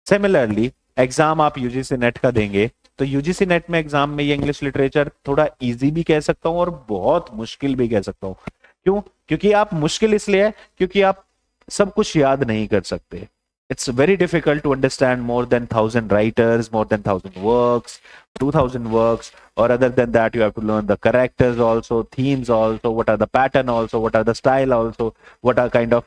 सिमिलरली एग्जाम आप यूजीसी नेट का देंगे, तो यूजीसी नेट में एग्जाम में ये इंग्लिश लिटरेचर थोड़ा इजी भी कह सकता हूं और बहुत मुश्किल भी कह सकता हूं। क्यों? क्योंकि आप मुश्किल इसलिए है क्योंकि आप सब कुछ याद नहीं कर सकते। It's very difficult to understand more than 1,000 writers, more than 1,000 works, 2,000 works, or other than that, you have to learn the characters also, themes also, what are the pattern also, what are the style also, what are kind of,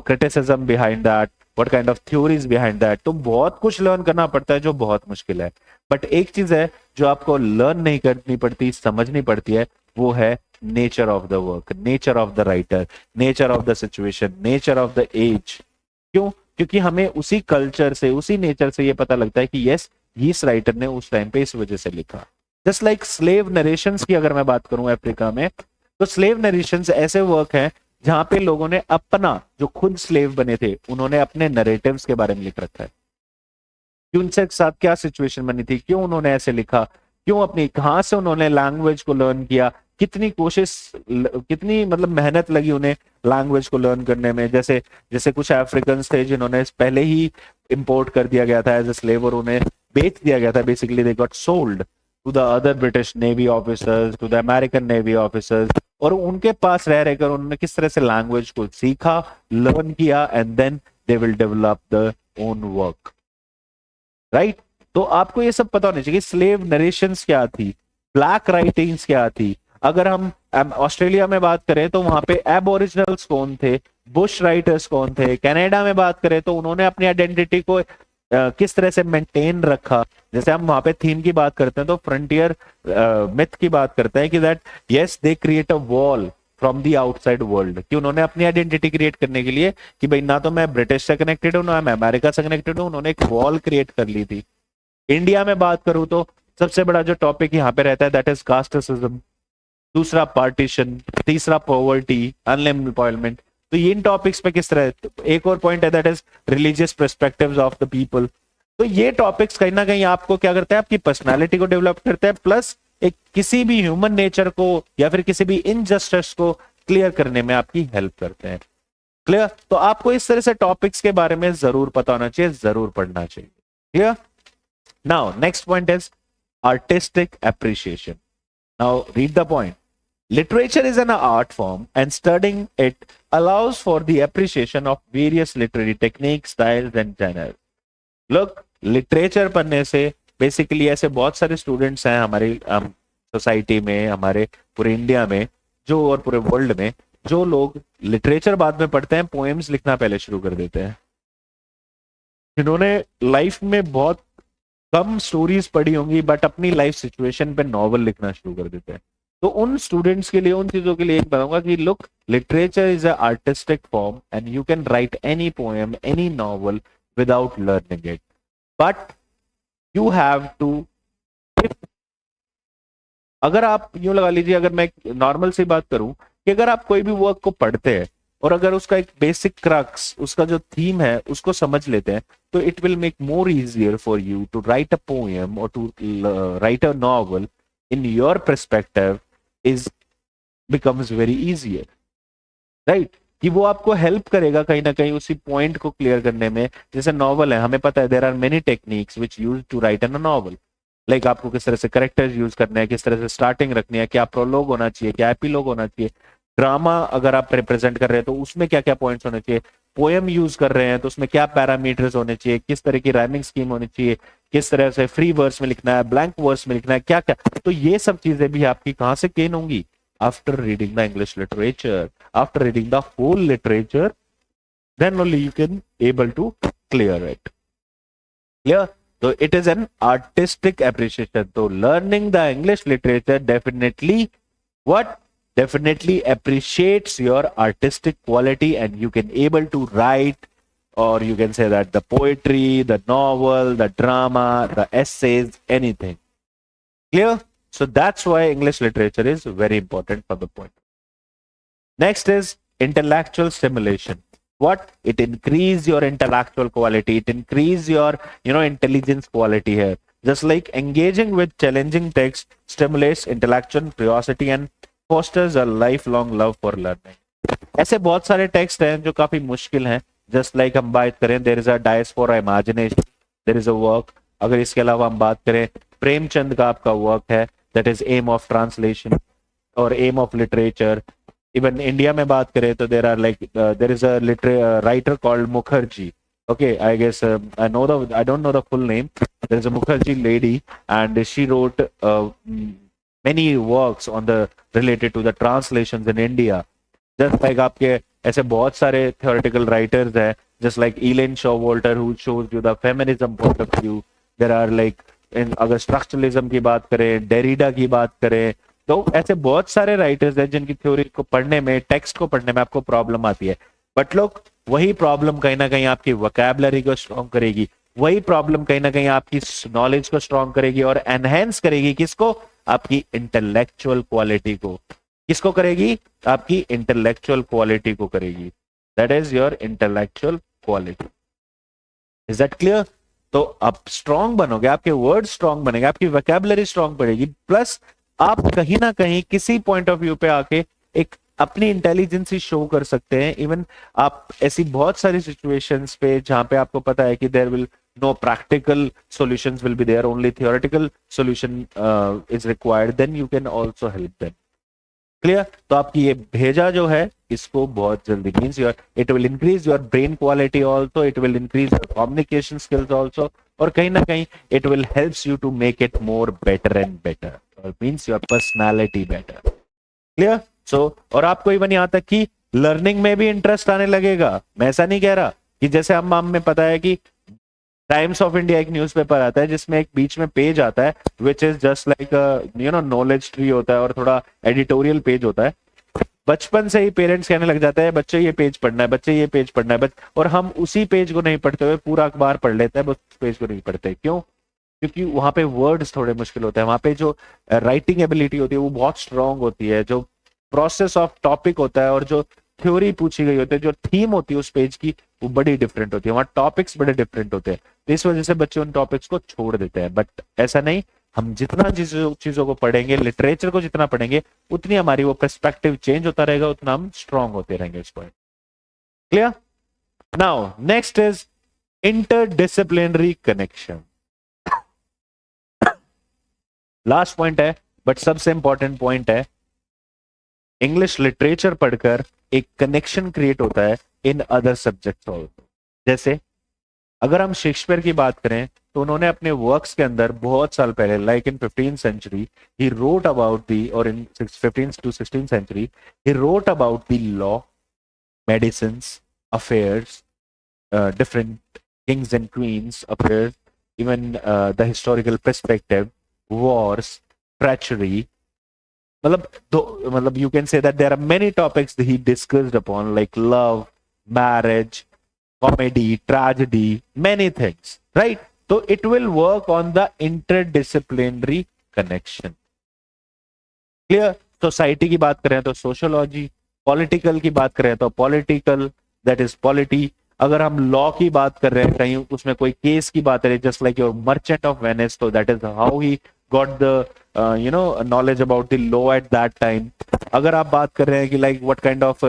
criticism behind that, what kind of theories behind that. तो बहुत कुछ लर्न करना पड़ता है जो बहुत मुश्किल है। बट एक चीज है जो आपको लर्न नहीं करनी पड़ती, समझनी पड़ती है, वो है nature of the work, nature of the writer, nature of the situation, nature of the age. क्यों? क्योंकि हमें उसी कल्चर से, उसी नेचर से ये पता लगता है कि यस, इस राइटर ने उस टाइम पे इस वजह से लिखा। जस्ट लाइक स्लेव नरेशंस की अगर मैं बात करूं अफ्रीका में, तो स्लेव नरेशंस ऐसे वर्क हैं जहां पे लोगों ने अपना, जो खुद स्लेव बने थे, उन्होंने अपने नरेटिव्स के बारे में लिख रखा है कि उनसे साथ क्या सिचुएशन बनी थी, क्यों उन्होंने ऐसे लिखा, क्यों अपनी, कहां से उन्होंने लैंग्वेज को लर्न किया, कितनी कोशिश, कितनी मतलब मेहनत लगी उन्हें लैंग्वेज को लर्न करने में। जैसे जैसे कुछ अफ्रीकन थे जिन्होंने पहले ही इंपोर्ट कर दिया गया था एज ए स्लेव, और उन्हें बेच दिया गया था, basically they got sold to the other British navy officers, to the American navy officers, और उनके पास रह रहकर उन्होंने किस तरह से लैंग्वेज को सीखा, लर्न किया, and then they will develop the own work. Right? तो आपको ये सब पता होना चाहिए, स्लेव नरेशंस क्या थी, ब्लैक राइटिंग्स क्या थी। अगर हम ऑस्ट्रेलिया में बात करें तो वहां पे एबोरिजिनल्स कौन थे, बुश राइटर्स कौन थे। कनाडा में बात करें तो उन्होंने अपनी आइडेंटिटी को किस तरह से मेंटेन रखा। जैसे हम वहां पे थीम की बात करते हैं तो फ्रंटियर मिथ की बात करते हैं कि that yes they create a wall from the outside world, कि उन्होंने अपनी आइडेंटिटी क्रिएट करने के लिए कि भाई ना तो मैं ब्रिटिश से कनेक्टेड हूं, ना मैं अमेरिका से कनेक्टेड हूं, उन्होंने एक वॉल क्रिएट कर ली थी। इंडिया में बात करूं तो सबसे बड़ा जो टॉपिक यहाँ पे रहता है दैट इज कास्टिज्म, दूसरा पार्टीशन, तीसरा पॉवर्टी, अनएम्प्लॉयमेंट। तो इन टॉपिक्स पे किस तरह, एक और पॉइंट है that is religious perspectives of the people. तो ये टॉपिक्स कहीं ना कहीं आपको क्या करता है, आपकी पर्सनालिटी को डेवलप करता है, प्लस एक किसी भी ह्यूमन नेचर को या फिर किसी भी इनजस्टिस को क्लियर करने में आपकी हेल्प करते हैं। क्लियर? तो आपको इस तरह से टॉपिक्स के बारे में जरूर पता होना चाहिए, जरूर पढ़ना चाहिए। Clear? Now next point is artistic appreciation. Now read the point. Literature is an art form, and studying it allows for the appreciation of various literary techniques, styles, and genres. Look, literature पढ़ने से बेसिकली ऐसे बहुत सारे स्टूडेंट्स हैं हमारे सोसाइटी में, हमारे पूरे इंडिया में जो, और पूरे वर्ल्ड में जो लोग लिटरेचर बाद में पढ़ते हैं, पोएम्स लिखना पहले शुरू कर देते हैं। जिन्होंने लाइफ में बहुत कम स्टोरीज पढ़ी होंगी बट अपनी लाइफ सिचुएशन पे नॉवल लिखना शुरू कर देते हैं। तो उन स्टूडेंट्स के लिए, उन चीजों के लिए एक बताऊंगा कि look, literature is a artistic form and you can write any poem, any novel without learning it, but you have to, अगर आप यूं लगा लीजिए, अगर मैं नॉर्मल सी बात करूं कि अगर आप कोई भी वर्क को पढ़ते हैं और अगर उसका एक बेसिक क्रक्स, उसका जो थीम है उसको समझ लेते हैं, तो it will make more easier for you to write a poem और to write a novel in your perspective, is becomes very easier, right? कि वो आपको हेल्प करेगा कहीं ना कहीं उसी पॉइंट को क्लियर करने में। जैसे नॉवल है, हमें पता है there are many techniques which use to write an a novel, like आपको किस तरह से करेक्टर्स यूज करने हैं, किस तरह से स्टार्टिंग रखनी है, क्या प्रोलॉग होना चाहिए, क्या एपिलॉग होना चाहिए, ड्रामा अगर आप रिप्रेजेंट कर रहे हैं तो उसमें क्या क्या पॉइंट्स होने चाहिए, पोएम यूज कर रहे हैं तो उसमें क्या पैरामीटर्स होने चाहिए, किस तरह की राइमिंग स्कीम होनी चाहिए, किस तरह से फ्री वर्स में लिखना है, ब्लैंक वर्स में लिखना है, क्या क्या। तो ये सब चीजें भी आपकी कहां से गेन होंगी? After reading the English literature, after reading the whole literature, then only you can able to clear it. Clear? So it is an artistic appreciation. So learning the English literature definitely what? Definitely appreciates your artistic quality, and you can able to write, or you can say that the poetry, the novel, the drama, the essays, anything. Clear? So that's why English literature is very important for the point. Next is intellectual stimulation. What? It increase your intellectual quality. It increase your, intelligence quality here. Just like engaging with challenging text stimulates intellectual curiosity and fosters a lifelong love for learning. ऐसे बहुत सारे टेक्स्ट हैं जो काफी मुश्किल हैं। जस्ट लाइक हम बात करें, there is a diaspora imagination, there is a work. अगर इसके अलावा हम बात करें, प्रेमचंद का आपका वर्क है, that is aim of translation और aim of literature. Even India में बात करें तो there are like there is a writer called Mukherjee. Okay, I guess I don't know the full name. There is a Mukherjee lady, and she wrote many works on the related to the translations in India. Just like आपके ऐसे बहुत सारे theoretical writers हैं, just like Elaine Showalter who shows you the feminism point of view. There are like अगर स्ट्रक्चरलिज्म की बात करें, डेरिडा की बात करें, तो ऐसे बहुत सारे राइटर्स हैं जिनकी थ्योरी को पढ़ने में, टेक्स्ट को पढ़ने में आपको प्रॉब्लम आती है। बट लोग, वही प्रॉब्लम कहीं ना कहीं आपकी वोकैबुलरी को स्ट्रॉन्ग करेगी, वही प्रॉब्लम कहीं ना कहीं आपकी नॉलेज को स्ट्रॉन्ग करेगी और एनहेंस करेगी किसको? आपकी इंटेलेक्चुअल क्वालिटी को। किसको करेगी? आपकी इंटेलेक्चुअल क्वालिटी को करेगी। That is your intellectual quality. Is that clear? तो आप स्ट्रॉन्ग बनोगे, आपके वर्ड स्ट्रॉन्ग बनेंगे, आपकी वोकैबुलरी स्ट्रॉन्ग पड़ेगी, प्लस आप कहीं ना कहीं किसी पॉइंट ऑफ व्यू पे आके एक अपनी इंटेलिजेंस शो कर सकते हैं। इवन आप ऐसी बहुत सारी सिचुएशंस पे जहां पे आपको पता है कि there will no practical solutions will be there, only theoretical solution is required, then you can also help them. Clear? तो आपकी ये भेजा जो है, इसको बहुत जल्दी, means your it will increase your brain quality also, it will increase your communication skills also, और कहीं ना कहीं it will helps you to make it more better and better, और means your personality better. Clear? सो और आपको इवन यहाँ तक कि लर्निंग में भी इंटरेस्ट आने लगेगा। मैं ऐसा नहीं कह रहा कि जैसे हमें पता है कि टाइम्स ऑफ इंडिया एक न्यूज़पेपर आता है जिसमें एक बीच में पेज आता है which is just like knowledge tree होता है और थोड़ा एडिटोरियल पेज होता है। बचपन से ही पेरेंट्स कहने लग जाते हैं बच्चे ये पेज पढ़ना है, बच्चे ये पेज पढ़ना है, और हम उसी पेज को नहीं पढ़ते हुए पूरा अखबार पढ़ लेते हैं, बस उस पेज को नहीं पढ़ते। क्यों? क्योंकि वहां पे वर्ड्स थोड़े मुश्किल होते हैं, वहां पे जो राइटिंग एबिलिटी होती है वो बहुत स्ट्रांग होती है, जो प्रोसेस ऑफ टॉपिक होता है और जो थ्योरी पूछी गई होती है, जो थीम होती है उस पेज की, वो बड़ी डिफरेंट होती है, वहां टॉपिक्स बड़े डिफरेंट होते हैं। तो इस वजह से बच्चे उन टॉपिक्स को छोड़ देते हैं। बट ऐसा नहीं, हम जितना चीजों को पढ़ेंगे, लिटरेचर को जितना पढ़ेंगे, उतनी हमारी वो पर्सपेक्टिव चेंज होता रहेगा, उतना हम स्ट्रांग होते रहेंगे इस point. Clear? Now next is interdisciplinary connection. Last point है बट सबसे इंपॉर्टेंट पॉइंट है। इंग्लिश लिटरेचर पढ़कर एक कनेक्शन क्रिएट होता है इन अदर सब्जेक्ट्स ऑल्सो। जैसे अगर हम शेक्सपियर की बात करें तो उन्होंने अपने वर्क्स के अंदर बहुत साल पहले, like in 15th century, he wrote about the, और in 15th to 16th century he wrote about the law, medicines, affairs, different kings and queens affairs, even the historical perspective, wars, treachery. मतलब you can say that there are many topics that he discussed upon, like love, marriage, comedy, tragedy, many things, right? So it will work on the interdisciplinary connection. Clear? Society की बात करें तो सोशियोलॉजी, पॉलिटिकल की बात करें तो पॉलिटिकल, दैट इज पॉलिटी। अगर हम लॉ की बात कर रहे हैं, कहीं उसमें कोई केस की बात करें, just like your merchant of Venice, तो that is how he got the knowledge about the law at that time. अगर आप बात कर रहे हैं कि लाइक व्हाट काइंड ऑफ,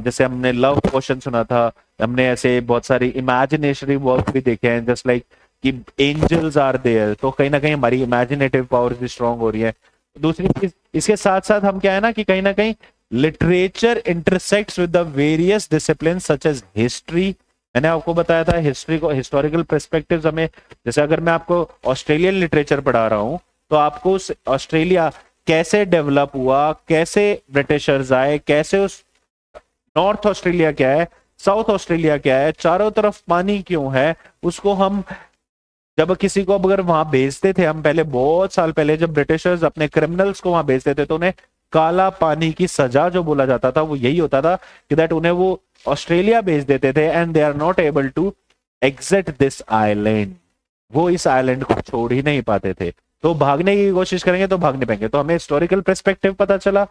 जैसे हमने लव क्वेश्चन सुना था, हमने ऐसे बहुत सारी इमेजिनेशनरी वर्क भी देखे हैं, जस्ट लाइक कि एंजल्स आर देयर, तो कहीं ना कहीं हमारी इमेजिनेटिव पावर भी स्ट्रांग हो रही है। दूसरी चीज, इसके साथ साथ हम क्या है ना कि कहीं ना कहीं literature intersects with the various discipline such as history. मैंने आपको बताया था हिस्ट्री को, हिस्टोरिकल पर्सपेक्टिव्स हमें, जैसे अगर मैं आपको ऑस्ट्रेलियन लिटरेचर पढ़ा रहा हूं, तो आपको उस ऑस्ट्रेलिया कैसे डेवलप हुआ, कैसे ब्रिटिशर्स आए, कैसे उस नॉर्थ ऑस्ट्रेलिया क्या है, साउथ ऑस्ट्रेलिया क्या है, चारों तरफ पानी क्यों है, उसको हम जब किसी को अगर वहां भेजते थे, हम पहले बहुत साल पहले जब ब्रिटिशर्स अपने क्रिमिनल्स को वहां भेजते थे, तो उन्हें काला पानी की सजा जो बोला जाता था वो यही होता था कि दैट उन्हें वो ऑस्ट्रेलिया भेज देते थे and they are not able to exit this island. वो इस आइलैंड को छोड़ ही नहीं पाते थे, तो भागने की कोशिश करेंगे तो भाग नहीं पाएंगे। तो हमें हिस्टोरिकल पर्सपेक्टिव पता चला,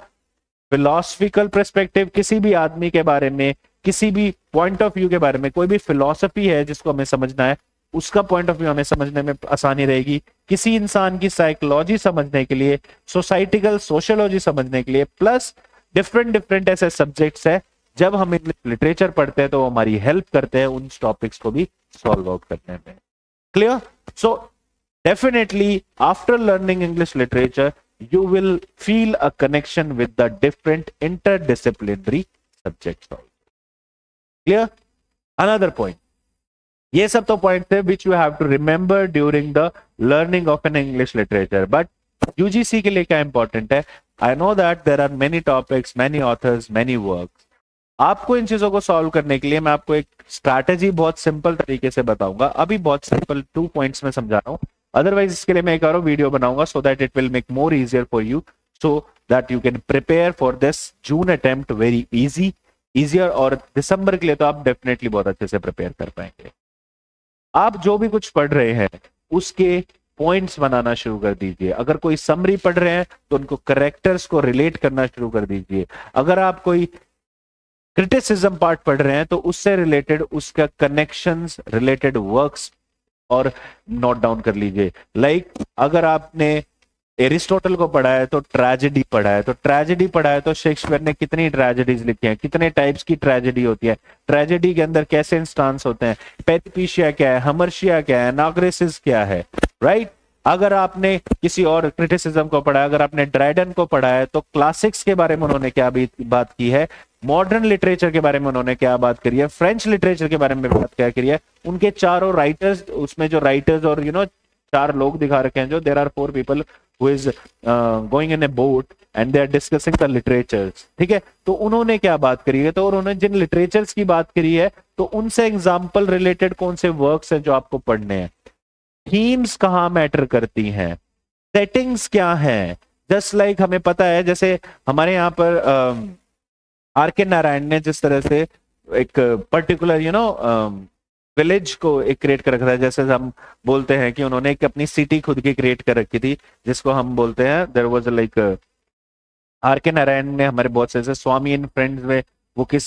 फिलोसफिकल पर्सपेक्टिव, किसी भी आदमी के बारे में, किसी भी पॉइंट ऑफ व्यू के बारे में, कोई भी फिलोसफी है जिसको हमें समझना है, उसका पॉइंट ऑफ व्यू हमें समझने में आसानी रहेगी। किसी इंसान की साइकोलॉजी समझने के लिए, सोसाइटिकल सोशियोलॉजी समझने के लिए, प्लस डिफरेंट डिफरेंट ऐसे सब्जेक्ट्स है, जब हम इंग्लिश लिटरेचर पढ़ते हैं तो वो हमारी हेल्प करते हैं उन टॉपिक्स को भी सॉल्व आउट करने में। Clear? So definitely after learning English literature you will feel a connection with the different interdisciplinary subjects also. Clear? Another point. ये सब तो पॉइंट थे which you have to remember during the learning of an English literature. But UGC के लिए क्या important है? I know that there are many topics, many authors, many works. आपको इन चीजों को सॉल्व करने के लिए मैं आपको एक स्ट्रैटेजी बहुत सिंपल तरीके से बताऊंगा। अभी बहुत सिंपल 2 पॉइंट्स में समझा रहा हूं, अदरवाइज इसके लिए मैं एक और वीडियो बनाऊंगा so that it will make more easier for you, so that you can prepare for this June attempt very easier, और दिसंबर के लिए तो आप डेफिनेटली बहुत अच्छे से प्रिपेयर कर पाएंगे। आप जो भी कुछ पढ़ रहे हैं उसके पॉइंट्स बनाना शुरू कर दीजिए। अगर कोई समरी पढ़ रहे हैं तो उनको करेक्टर्स को रिलेट करना शुरू कर दीजिए। अगर आप कोई क्रिटिसिज्म पार्ट पढ़ रहे हैं तो उससे रिलेटेड उसका कनेक्शंस, रिलेटेड वर्क्स और नोट डाउन कर लीजिए। लाइक अगर आपने एरिस्टोटल को पढ़ा है तो ट्रेजेडी पढ़ा है, तो ट्रेजेडी पढ़ा है तो शेक्सपियर ने कितनी ट्रेजेडीज लिखी हैं, कितने टाइप्स की ट्रेजेडी होती है, ट्रेजेडी के अंदर कैसे इंस्टांस होते हैं, पेरिपेशिया क्या है, हमर्शिया क्या है, नाग्रेसिस क्या है, राइट? अगर आपने किसी और क्रिटिसिज्म को पढ़ा है, अगर आपने ड्राइडन को पढ़ा है तो क्लासिक्स के बारे में उन्होंने क्या बात की है, मॉडर्न लिटरेचर के बारे में उन्होंने क्या बात करी है, फ्रेंच लिटरेचर के बारे में बात क्या करी है, उनके चारों राइटर्स, उसमें जो राइटर्स और 4 लोग दिखा रखे हैं, जो there are 4 people who is going in a boat and they are discussing the literatures, ठीक है? तो उन्होंने क्या बात करी है, तो उन्होंने जिन लिटरेचर्स की बात करी है तो उनसे एग्जाम्पल रिलेटेड कौन से वर्क्स हैं जो आपको पढ़ने हैं, थीम्स कहां मैटर करती हैं, सेटिंग्स क्या हैं। जस्ट लाइक हमें पता है, जैसे हमारे यहाँ पर आर के नारायण ने जिस तरह से एक पर्टिकुलर विलेज को एक क्रिएट कर रखा था, जैसे हम बोलते हैं कि उन्होंने एक अपनी सिटी खुद की क्रिएट कर रखी थी, जिसको हम बोलते हैं देयर वाज लाइक आर के नारायण ने हमारे बहुत से स्वामी एंड फ्रेंड्स में वो किस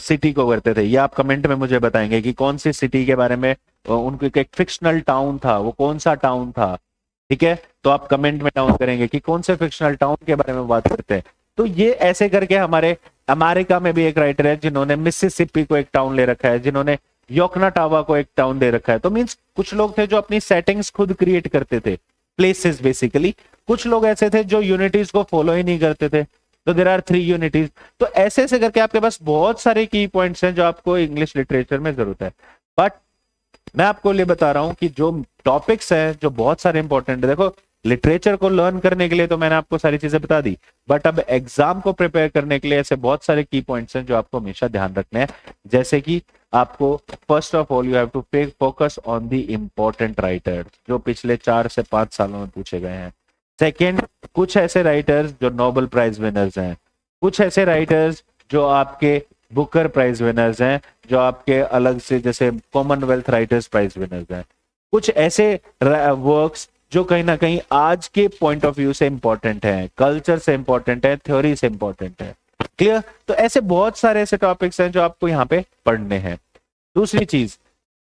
सिटी को करते थे, ये आप कमेंट में मुझे बताएंगे कि कौन सी सिटी के बारे में, उनको एक फिक्शनल टाउन था, वो कौन सा टाउन था, ठीक है? तो आप कमेंट में डाउन करेंगे कि कौन से फिक्शनल टाउन के बारे में बात करते हैं। तो ये ऐसे करके हमारे अमेरिका में भी एक राइटर है जिन्होंने मिसिसिपी को एक टाउन ले रखा है, जिन्होंने योकनाटावा को एक टाउन दे रखा है। तो मींस कुछ लोग थे जो अपनी सेटिंग्स खुद क्रिएट करते थे, प्लेसेस बेसिकली। कुछ लोग ऐसे थे जो यूनिटीज को फॉलो ही नहीं करते थे, तो देयर आर 3 यूनिटीज। तो ऐसे ऐसे करके आपके पास बहुत सारे की पॉइंट्स हैं जो आपको इंग्लिश लिटरेचर में जरूरत है। बट मैं आपको लिए बता रहा हूं कि जो टॉपिक्स हैं जो बहुत सारे इंपॉर्टेंट है, देखो लिटरेचर को लर्न करने के लिए तो मैंने आपको सारी चीजें बता दी, बट अब एग्जाम को प्रिपेयर करने के लिए ऐसे बहुत सारे की पॉइंट्स हैं जो आपको हमेशा ध्यान रखने हैं। जैसे कि आपको first of all you have to focus on the important writers जो पिछले 4 से 5 सालों में पूछे गए हैं। सेकेंड, कुछ ऐसे राइटर्स जो नोबेल प्राइज विनर्स हैं, कुछ ऐसे राइटर्स जो आपके बुकर प्राइज विनर्स हैं, जो आपके अलग से जैसे कॉमनवेल्थ राइटर्स प्राइज विनर्स हैं, कुछ ऐसे वर्क्स जो कहीं ना कहीं आज के पॉइंट ऑफ व्यू से इंपॉर्टेंट है, कल्चर से इंपॉर्टेंट है, थ्योरी से इंपॉर्टेंट है। क्लियर? तो ऐसे बहुत सारे ऐसे टॉपिक्स हैं जो आपको यहाँ पे पढ़ने हैं। दूसरी चीज,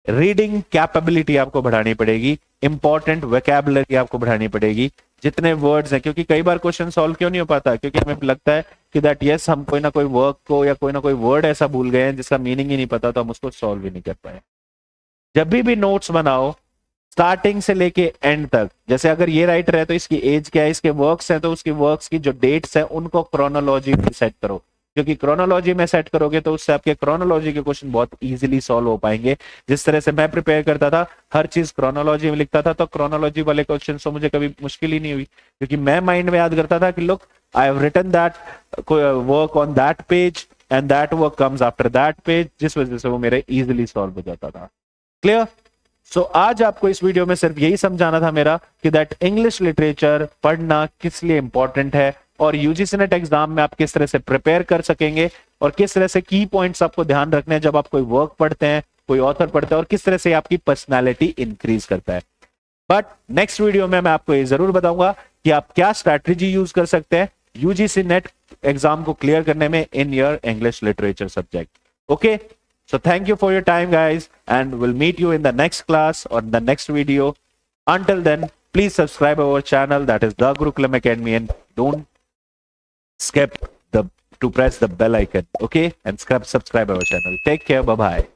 रीडिंग कैपेबिलिटी आपको बढ़ानी पड़ेगी, इंपॉर्टेंट वोकैबुलरी आपको बढ़ानी पड़ेगी, जितने वर्ड्स हैं, क्योंकि कई बार क्वेश्चन सॉल्व क्यों नहीं हो पाता, क्योंकि हमें लगता है कि दैट यस हम कोई ना कोई वर्क को या कोई ना कोई वर्ड ऐसा भूल गए हैं जिसका मीनिंग ही नहीं पता, तो हम उसको सॉल्व ही नहीं कर पाए। जब भी नोट्स बनाओ स्टार्टिंग से लेके एंड तक, जैसे अगर ये राइटर है तो इसकी एज क्या है, इसके वर्क्स हैं तो उसकी वर्क्स की जो डेट्स हैं उनको क्रोनोलॉजी में सेट करो, क्योंकि क्रोनोलॉजी में सेट करोगे तो उससे आपके क्रोनोलॉजी के क्वेश्चन बहुत इजीली सॉल्व हो पाएंगे। जिस तरह से मैं प्रिपेयर करता था, हर चीज क्रोनोलॉजी में लिखता था, तो क्रोनोलॉजी वाले क्वेश्चन तो मुझे कभी मुश्किल ही नहीं हुई, क्योंकि मैं माइंड में याद करता था कि look I have written that work on that page and that work comes after that page, जिस वजह से वो मेरे इजीली सॉल्व हो जाता था। क्लियर? सो आज आपको इस वीडियो में सिर्फ यही समझाना था मेरा कि दैट इंग्लिश लिटरेचर पढ़ना किस लिए इंपॉर्टेंट है, और यूजीसी नेट एग्जाम में आप किस तरह से प्रिपेयर कर सकेंगे, और किस तरह से की पॉइंट्स आपको ध्यान रखने हैं जब आप कोई वर्क पढ़ते हैं, कोई ऑथर पढ़ते हैं, और किस तरह से आपकी पर्सनैलिटी इंक्रीज करता है। बट नेक्स्ट वीडियो में मैं आपको ये जरूर बताऊंगा कि आप क्या स्ट्रैटेजी यूज कर सकते हैं यूजीसी नेट एग्जाम को क्लियर करने में in your English literature subject. Okay, so thank you for your time guys, and we'll meet you in the next class or the next video. Until then, please subscribe our channel, that is the Gurukulam Academy, and don't skip to press the bell icon, okay, and subscribe our channel. Take care, bye bye.